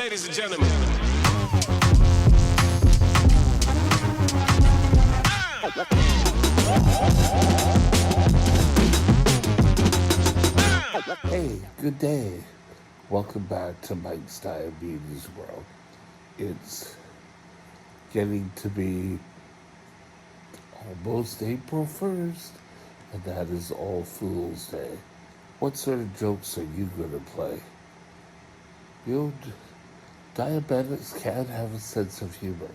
Ladies and gentlemen. Hey, good day. Welcome back to Mike's Diabetes World. It's getting to be almost April 1st, and that is All Fool's Day. What sort of jokes are you going to play? You know, diabetics can have a sense of humor.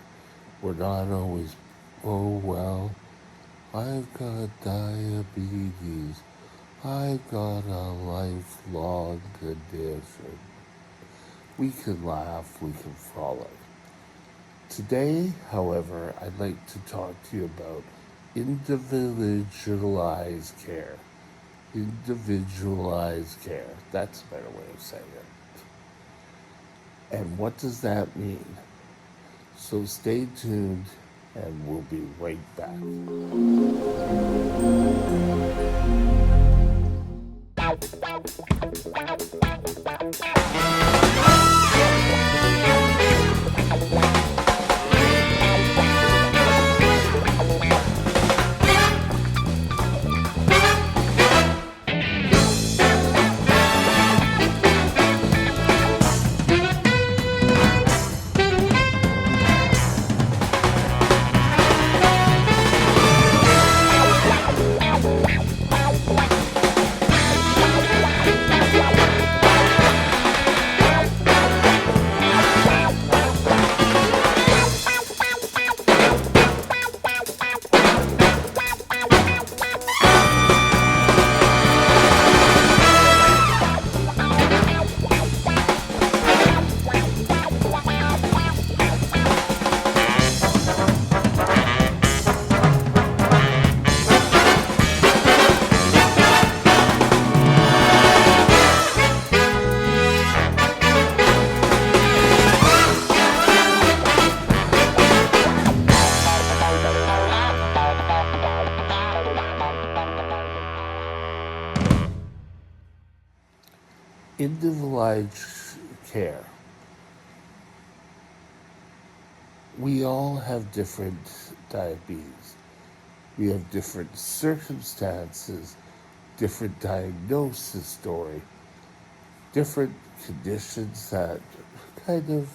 We're not always, oh, well, I've got diabetes. I've got a lifelong condition. We can laugh, we can frolic. Today, however, I'd like to talk to you about individualized care. Individualized care. That's a better way of saying it. And what does that mean? So stay tuned and we'll be right back. Individualized care. We all have different diabetes. We have different circumstances, different diagnosis story, different conditions that kind of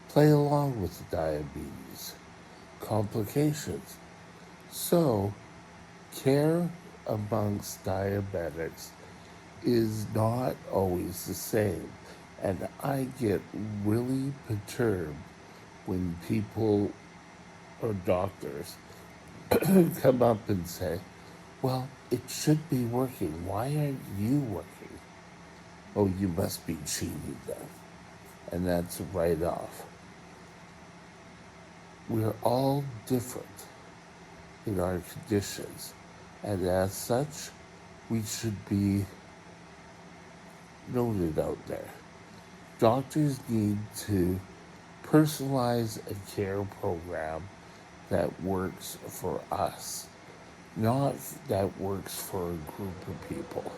play along with the diabetes, complications. So, care amongst diabetics is not always the same. And I get really perturbed when people or doctors come up and say, well, it should be working. Why aren't you working? Oh, you must be cheating then. And that's right off. We're all different in our conditions. And as such, we should be noted out there. Doctors need to personalize a care program that works for us, not that works for a group of people.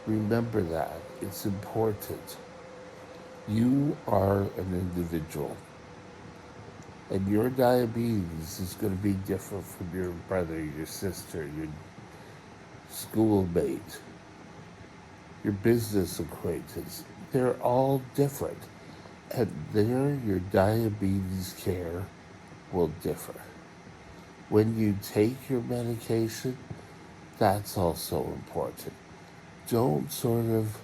Remember that. It's important. You are an individual, and your diabetes is going to be different from your brother, your sister, your schoolmate, your business acquaintance. They're all different. And there, your diabetes care will differ. When you take your medication, that's also important. Don't sort of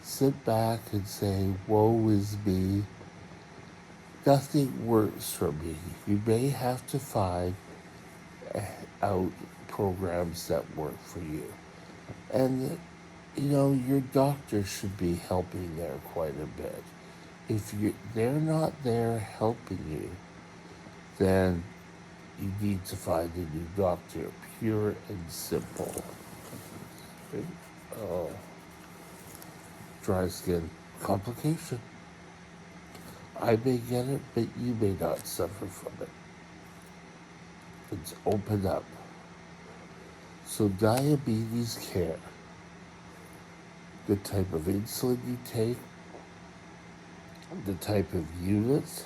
sit back and say, woe is me. Nothing works for me. You may have to find out programs that work for you. And, your doctor should be helping there quite a bit. If they're not there helping you, then you need to find a new doctor, pure and simple. Oh, dry skin complication. I may get it, but you may not suffer from it. It's open up. So diabetes care, the type of insulin you take, the type of units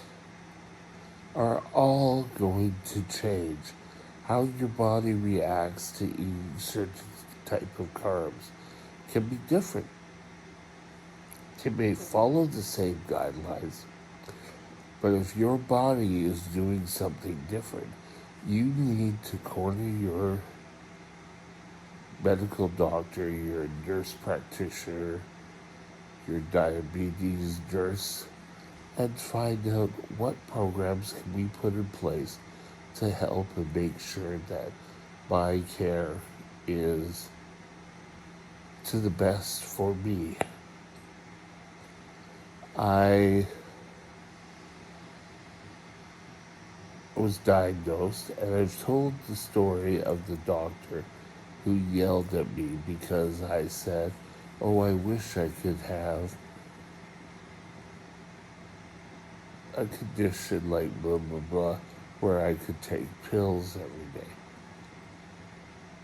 are all going to change. How your body reacts to eating certain type of carbs can be different. It may follow the same guidelines, but if your body is doing something different, you need to corner your medical doctor, your nurse practitioner, your diabetes nurse, and find out what programs can we put in place to help and make sure that my care is to the best for me. I was diagnosed, and I've told the story of the doctor who yelled at me because I said, "Oh, I wish I could have a condition like blah, blah, blah, where I could take pills every day."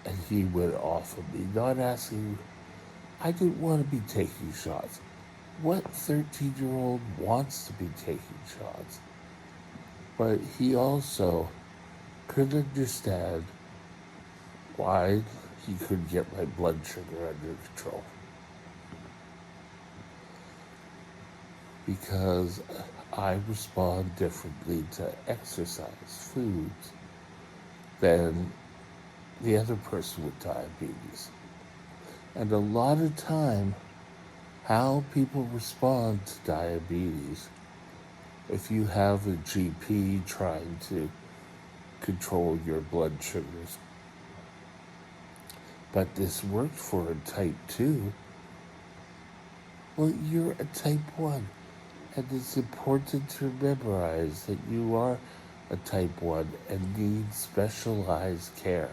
And he went off of me, not asking. I didn't want to be taking shots. What 13-year-old wants to be taking shots? But he also couldn't understand why he couldn't get my blood sugar under control. Because I respond differently to exercise, foods, than the other person with diabetes. And a lot of time, how people respond to diabetes, if you have a GP trying to control your blood sugars, but this worked for a type 2, well, you're a type 1. And it's important to memorize that you are a type 1 and need specialized care.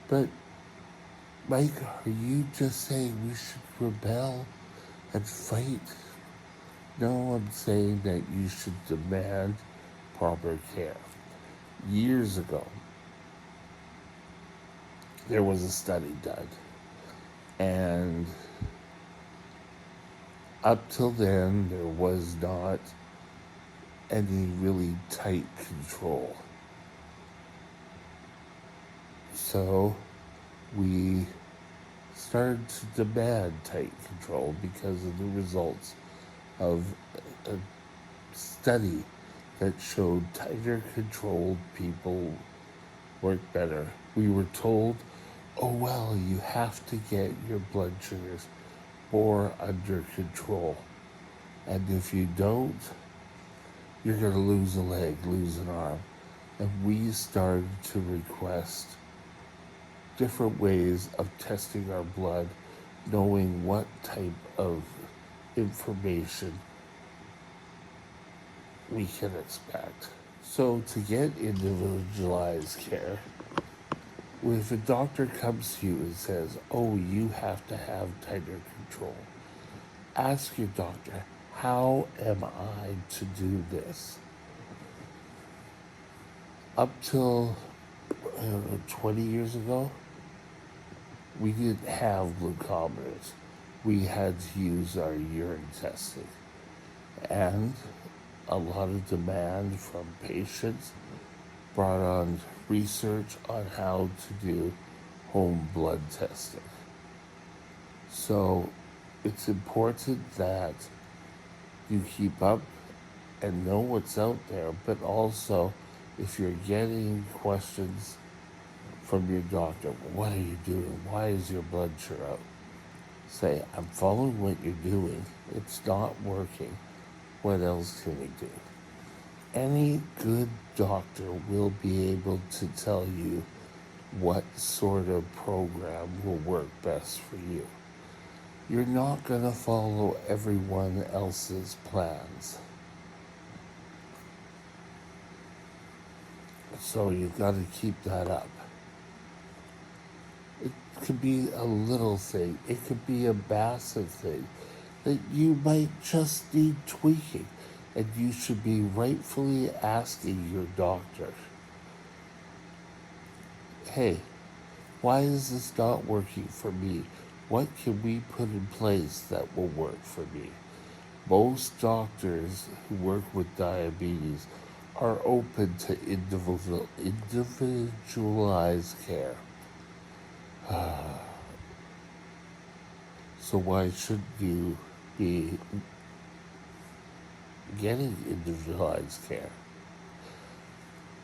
But, Mike, are you just saying we should rebel and fight? No, I'm saying that you should demand proper care. Years ago, there was a study done, and up till then, there was not any really tight control. So we started to demand tight control because of the results of a study that showed tighter controlled people work better. We were told, oh, well, you have to get your blood sugars more under control. And if you don't, you're going to lose a leg, lose an arm. And we started to request different ways of testing our blood, knowing what type of information we can expect. So to get individualized care, if a doctor comes to you and says, oh, you have to have tighter control, ask your doctor, how am I to do this? Up till 20 years ago, we didn't have glucometers. We had to use our urine testing. And a lot of demand from patients brought on research on how to do home blood testing. So it's important that you keep up and know what's out there, but also if you're getting questions from your doctor, what are you doing? Why is your blood sugar out? Say, I'm following what you're doing. It's not working. What else can we do? Any good doctor will be able to tell you what sort of program will work best for you. You're not going to follow everyone else's plans. So you've got to keep that up. It could be a little thing. It could be a massive thing that you might just need tweaking. And you should be rightfully asking your doctor, hey, why is this not working for me? What can we put in place that will work for me? Most doctors who work with diabetes are open to individualized care. So why should you be getting individualized care?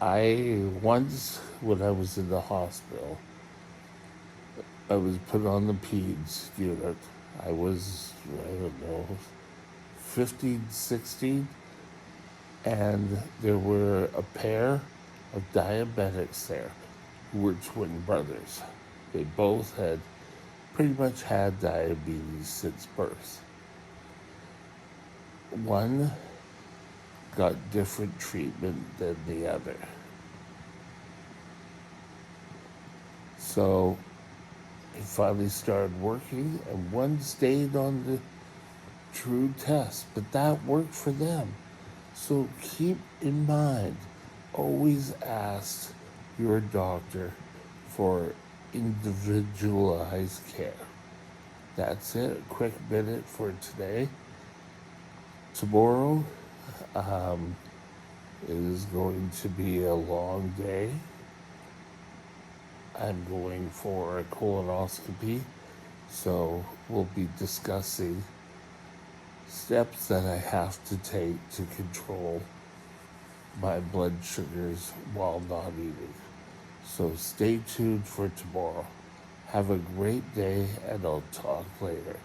When I was in the hospital, I was put on the peds unit. I don't know, 15, 16, and there were a pair of diabetics there who were twin brothers. They both had pretty much had diabetes since birth. One got different treatment than the other. So it finally started working, and one stayed on the true test, but that worked for them. So keep in mind, always ask your doctor for individualized care. That's it. A quick minute for today. Tomorrow is going to be a long day. I'm going for a colonoscopy, so we'll be discussing steps that I have to take to control my blood sugars while not eating. So stay tuned for tomorrow. Have a great day, and I'll talk later.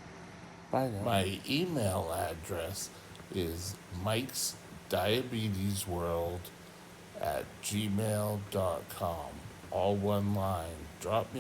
Bye now. My email address is Mike's Diabetes World at gmail.com. All one line. Drop me